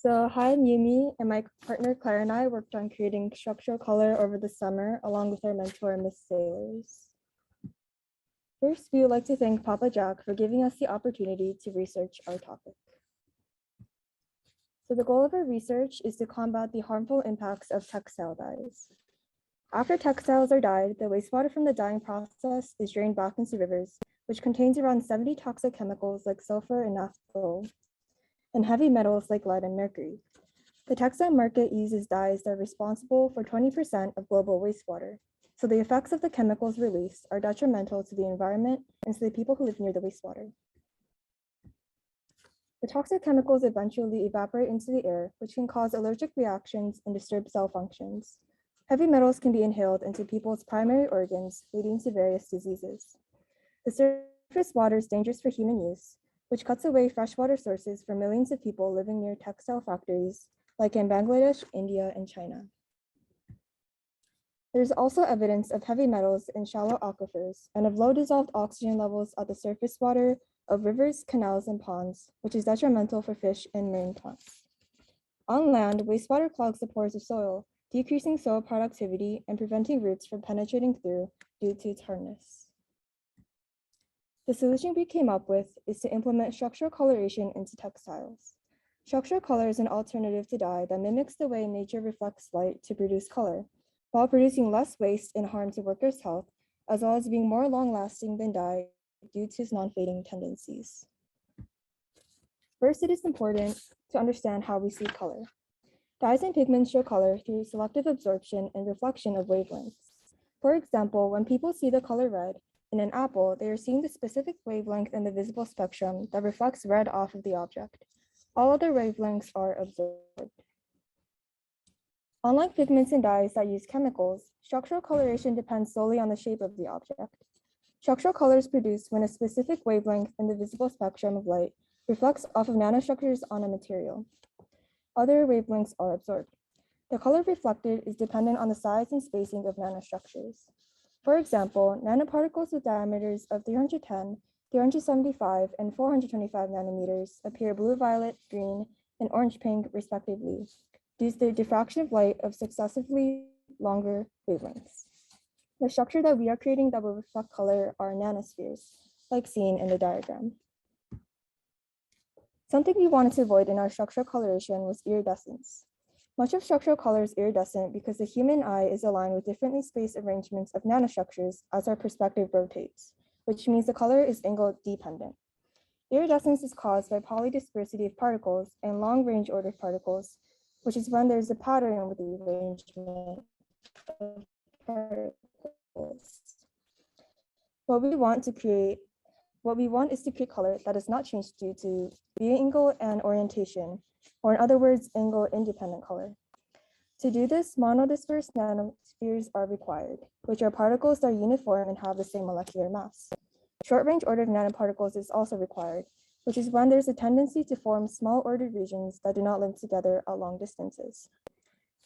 Hi, I'm Yumi, and my partner Clara and I worked on creating structural color over the summer, along with our mentor, Miss Sailors. First, we would like to thank Papa Jack for giving us the opportunity to research our topic. So the goal of our research is to combat the harmful impacts of textile dyes. After textiles are dyed, the wastewater from the dyeing process is drained back into rivers, which contains around 70 toxic chemicals like sulfur and naphthol, and heavy metals like lead and mercury. The textile market uses dyes that are responsible for 20% of global wastewater. So the effects of the chemicals released are detrimental to the environment and to the people who live near the wastewater. The toxic chemicals eventually evaporate into the air, which can cause allergic reactions and disturb cell functions. Heavy metals can be inhaled into people's primary organs, leading to various diseases. The surface water is dangerous for human use, which cuts away freshwater sources for millions of people living near textile factories, like in Bangladesh, India, and China. There's also evidence of heavy metals in shallow aquifers and of low dissolved oxygen levels at the surface water of rivers, canals, and ponds, which is detrimental for fish and marine plants. On land, wastewater clogs the pores of soil, decreasing soil productivity and preventing roots from penetrating through due to its hardness. The solution we came up with is to implement structural coloration into textiles. Structural color is an alternative to dye that mimics the way nature reflects light to produce color, while producing less waste and harm to workers' health, as well as being more long-lasting than dye due to its non-fading tendencies. First, it is important to understand how we see color. Dyes and pigments show color through selective absorption and reflection of wavelengths. For example, when people see the color red in an apple, they are seeing the specific wavelength in the visible spectrum that reflects red off of the object. All other wavelengths are absorbed. Unlike pigments and dyes that use chemicals, structural coloration depends solely on the shape of the object. Structural color is produced when a specific wavelength in the visible spectrum of light reflects off of nanostructures on a material. Other wavelengths are absorbed. The color reflected is dependent on the size and spacing of nanostructures. For example, nanoparticles with diameters of 310, 375, and 425 nanometers appear blue-violet, green, and orange-pink, respectively, due to the diffraction of light of successively longer wavelengths. The structure that we are creating that will reflect color are nanospheres, like seen in the diagram. Something we wanted to avoid in our structural coloration was iridescence. Much of structural color is iridescent because the human eye is aligned with differently spaced arrangements of nanostructures as our perspective rotates, which means the color is angle dependent. Iridescence is caused by polydispersity of particles and long-range ordered particles, which is when there's a pattern with the arrangement of particles. What we want is to create color that does not change due to the angle and orientation, or in other words, angle-independent color. To do this, monodisperse nanospheres are required, which are particles that are uniform and have the same molecular mass. Short-range ordered nanoparticles is also required, which is when there's a tendency to form small ordered regions that do not link together at long distances.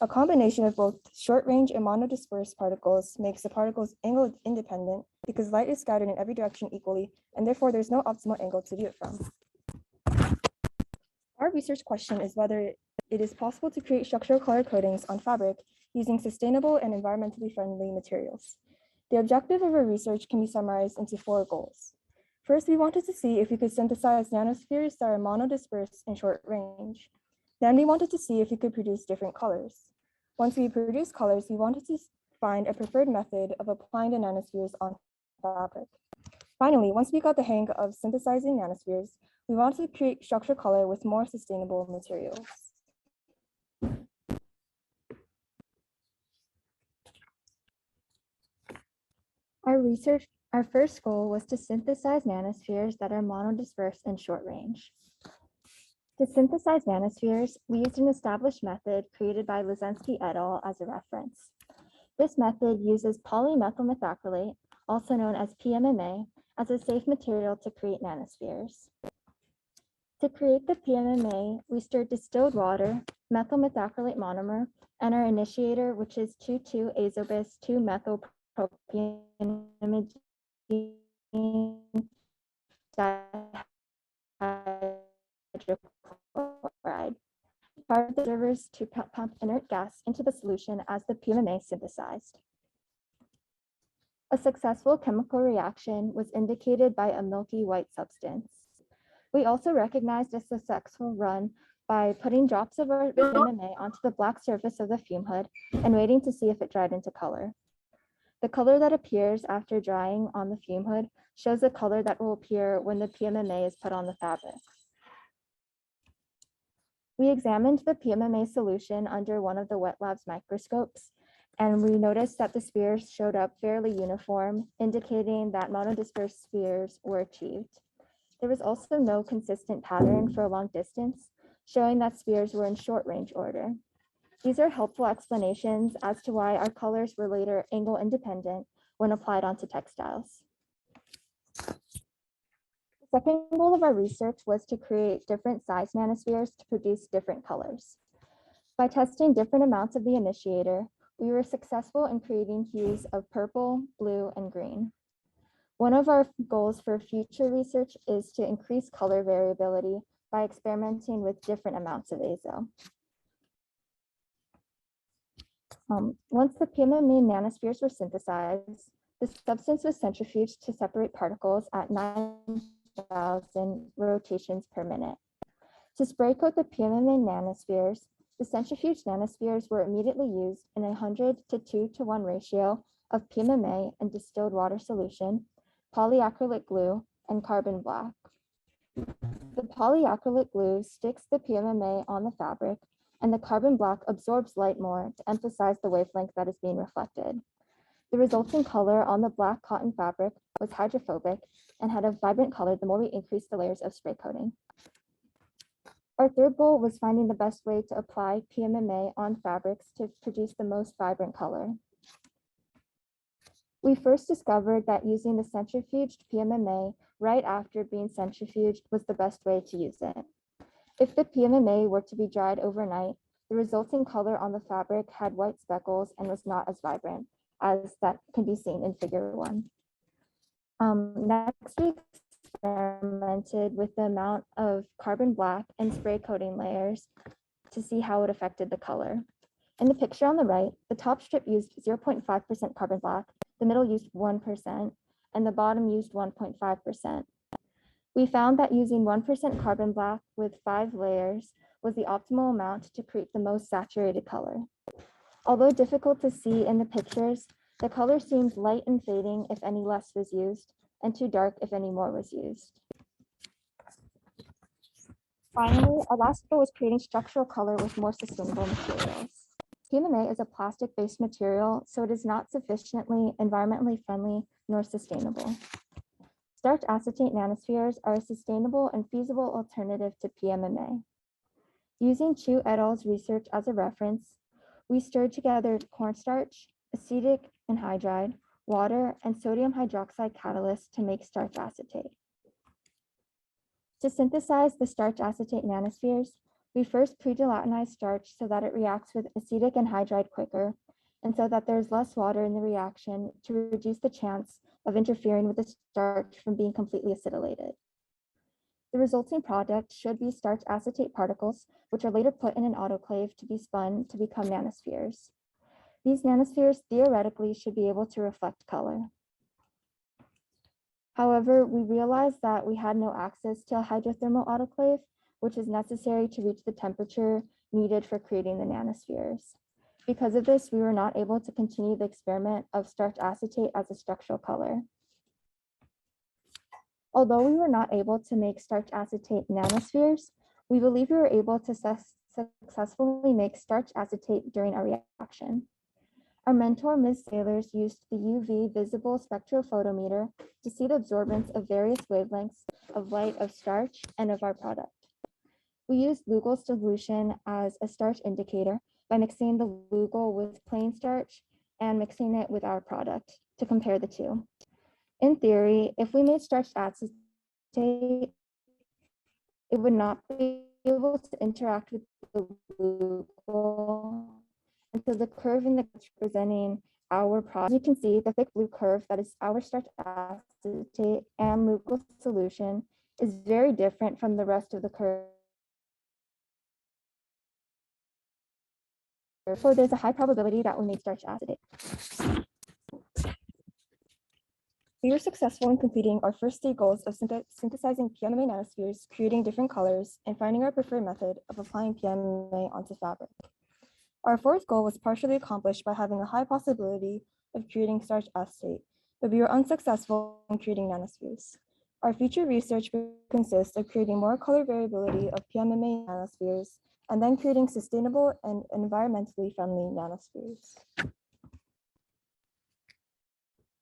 A combination of both short-range and monodispersed particles makes the particles angle-independent because light is scattered in every direction equally, and therefore there's no optimal angle to view it from. Our research question is whether it is possible to create structural color coatings on fabric using sustainable and environmentally friendly materials. The objective of our research can be summarized into 4 goals. First, we wanted to see if we could synthesize nanospheres that are monodispersed and short range. Then we wanted to see if we could produce different colors. Once we produced colors, we wanted to find a preferred method of applying the nanospheres on fabric. Finally, once we got the hang of synthesizing nanospheres, we wanted to create structural color with more sustainable materials. Our first goal was to synthesize nanospheres that are monodispersed and short range. To synthesize nanospheres, we used an established method created by Luzensky et al. As a reference. This method uses polymethyl methacrylate, also known as PMMA, as a safe material to create nanospheres. To create the PMMA, we stirred distilled water, methyl methacrylate monomer, and our initiator, which is 2,2-azobis 2-methylpropionimidine dihydrochloride. required the observers to pump inert gas into the solution as the PMMA synthesized. A successful chemical reaction was indicated by a milky white substance. We also recognized a successful run by putting drops of our PMMA onto the black surface of the fume hood and waiting to see if it dried into color. The color that appears after drying on the fume hood shows the color that will appear when the PMMA is put on the fabric. We examined the PMMA solution under one of the wet lab's microscopes, and we noticed that the spheres showed up fairly uniform, indicating that monodispersed spheres were achieved. There was also no consistent pattern for a long distance, showing that spheres were in short range order. These are helpful explanations as to why our colors were later angle independent when applied onto textiles. The second goal of our research was to create different size nanospheres to produce different colors. By testing different amounts of the initiator, we were successful in creating hues of purple, blue, and green. One of our goals for future research is to increase color variability by experimenting with different amounts of azo. Once the PMMA nanospheres were synthesized, the substance was centrifuged to separate particles at 9,000 rotations per minute. To spray coat the PMMA nanospheres, the centrifuged nanospheres were immediately used in a 100 to 2:1 ratio of PMMA and distilled water solution, polyacrylic glue, and carbon black. The polyacrylic glue sticks the PMMA on the fabric, and the carbon black absorbs light more to emphasize the wavelength that is being reflected. The resulting color on the black cotton fabric was hydrophobic and had a vibrant color the more we increased the layers of spray coating. Our third goal was finding the best way to apply PMMA on fabrics to produce the most vibrant color. We first discovered that using the centrifuged PMMA right after being centrifuged was the best way to use it. If the PMMA were to be dried overnight, the resulting color on the fabric had white speckles and was not as vibrant as that can be seen in figure 1. Next, we experimented with the amount of carbon black and spray coating layers to see how it affected the color. In the picture on the right, the top strip used 0.5% carbon black, the middle used 1%, and the bottom used 1.5%. We found that using 1% carbon black with 5 layers was the optimal amount to create the most saturated color. Although difficult to see in the pictures, the color seemed light and fading if any less was used, and too dark if any more was used. Finally, our last goal was creating structural color with more sustainable materials. PMMA is a plastic-based material, so it is not sufficiently environmentally friendly nor sustainable. Starch acetate nanospheres are a sustainable and feasible alternative to PMMA. Using Chu et al.'s research as a reference, we stirred together cornstarch, acetic anhydride, water, and sodium hydroxide catalyst to make starch acetate. To synthesize the starch acetate nanospheres, we first pre-gelatinized starch so that it reacts with acetic anhydride quicker, and so that there's less water in the reaction to reduce the chance of interfering with the starch from being completely acetylated. The resulting product should be starch acetate particles, which are later put in an autoclave to be spun to become nanospheres. These nanospheres theoretically should be able to reflect color. However, we realized that we had no access to a hydrothermal autoclave, which is necessary to reach the temperature needed for creating the nanospheres. Because of this, we were not able to continue the experiment of starch acetate as a structural color. Although we were not able to make starch acetate nanospheres, we believe we were able to successfully make starch acetate during our reaction. Our mentor, Ms. Sailors, used the UV visible spectrophotometer to see the absorbance of various wavelengths of light of starch and of our product. We used Lugol solution as a starch indicator by mixing the Lugol with plain starch and mixing it with our product to compare the two. In theory, if we made starch acetate, it would not be able to interact with the Lugol. And so the curve in the representing our product, you can see the thick blue curve that is our starch acetate and Lugol solution is very different from the rest of the curve therefore there's a high probability that we may starch acid. We were successful in completing our first 3 goals of synthesizing PMMA nanospheres, creating different colors, and finding our preferred method of applying PMMA onto fabric. Our 4th goal was partially accomplished by having a high possibility of creating starch acetate, but we were unsuccessful in creating nanospheres. Our future research will consist of creating more color variability of PMMA nanospheres, and then creating sustainable and environmentally friendly nanospheres.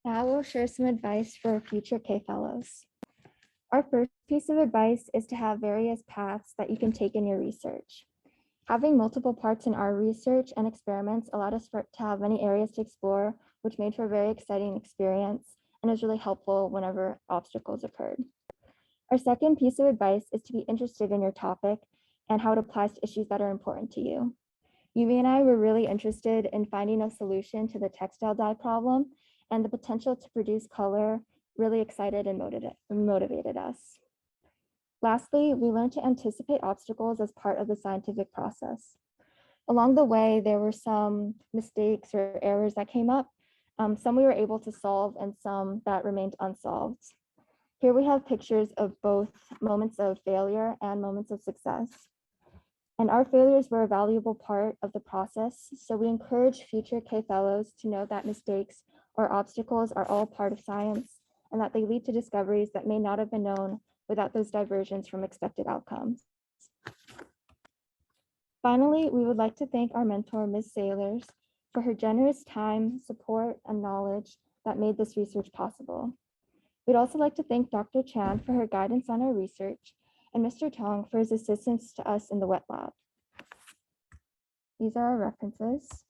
Now we'll share some advice for future K Fellows. Our first piece of advice is to have various paths that you can take in your research. Having multiple parts in our research and experiments allowed us to have many areas to explore, which made for a very exciting experience and was really helpful whenever obstacles occurred. Our second piece of advice is to be interested in your topic and how it applies to issues that are important to you. Yumi and I were really interested in finding a solution to the textile dye problem, and the potential to produce color really excited and motivated us. Lastly, we learned to anticipate obstacles as part of the scientific process. Along the way, there were some mistakes or errors that came up. Some we were able to solve and some that remained unsolved. Here we have pictures of both moments of failure and moments of success. And our failures were a valuable part of the process, so we encourage future K Fellows to know that mistakes or obstacles are all part of science and that they lead to discoveries that may not have been known without those diversions from expected outcomes. Finally, we would like to thank our mentor, Ms. Sailors, for her generous time, support, and knowledge that made this research possible. We'd also like to thank Dr. Chan for her guidance on our research and Mr. Tong for his assistance to us in the wet lab. These are our references.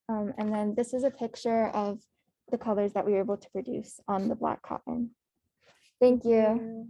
And then this is a picture of the colors that we were able to produce on the black cotton. Thank you.